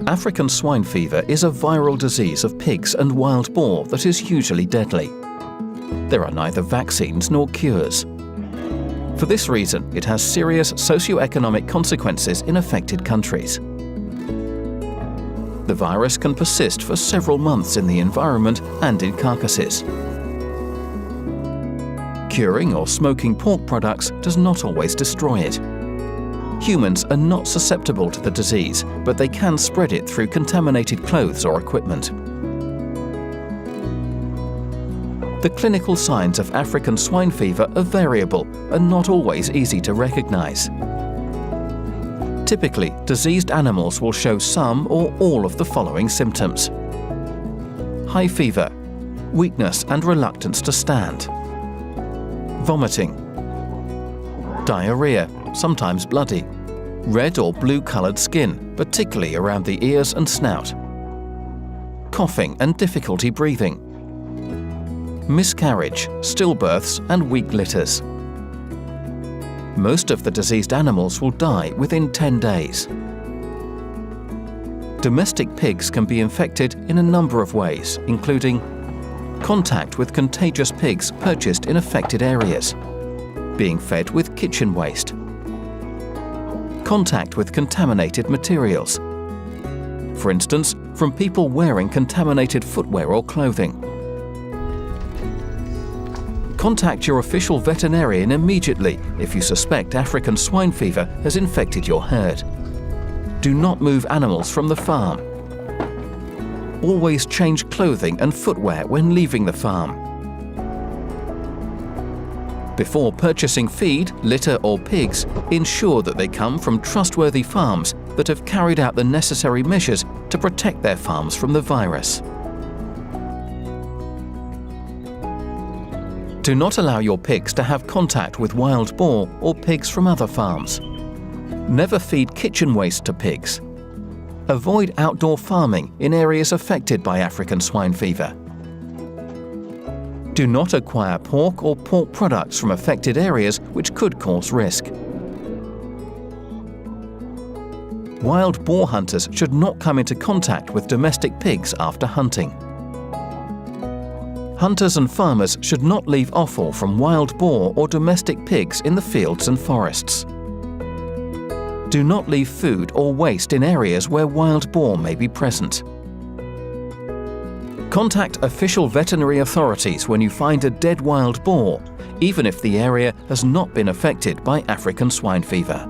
African swine fever is a viral disease of pigs and wild boar that is usually deadly. There are neither vaccines nor cures. For this reason, it has serious socio-economic consequences in affected countries. The virus can persist for several months in the environment and in carcasses. Curing or smoking pork products does not always destroy it. Humans are not susceptible to the disease, but they can spread it through contaminated clothes or equipment. The clinical signs of African swine fever are variable and not always easy to recognize. Typically, diseased animals will show some or all of the following symptoms: high fever, weakness and reluctance to stand, vomiting, diarrhea, sometimes bloody, red or blue-colored skin, particularly around the ears and snout, coughing and difficulty breathing, miscarriage, stillbirths and weak litters. Most of the diseased animals will die within 10 days. Domestic pigs can be infected in a number of ways, including contact with contagious pigs purchased in affected areas, being fed with kitchen waste, contact with contaminated materials, for instance, from people wearing contaminated footwear or clothing. Contact your official veterinarian immediately if you suspect African swine fever has infected your herd. Do not move animals from the farm. Always change clothing and footwear when leaving the farm. Before purchasing feed, litter or pigs, ensure that they come from trustworthy farms that have carried out the necessary measures to protect their farms from the virus. Do not allow your pigs to have contact with wild boar or pigs from other farms. Never feed kitchen waste to pigs. Avoid outdoor farming in areas affected by African swine fever. Do not acquire pork or pork products from affected areas which could cause risk. Wild boar hunters should not come into contact with domestic pigs after hunting. Hunters and farmers should not leave offal from wild boar or domestic pigs in the fields and forests. Do not leave food or waste in areas where wild boar may be present. Contact official veterinary authorities when you find a dead wild boar, even if the area has not been affected by African swine fever.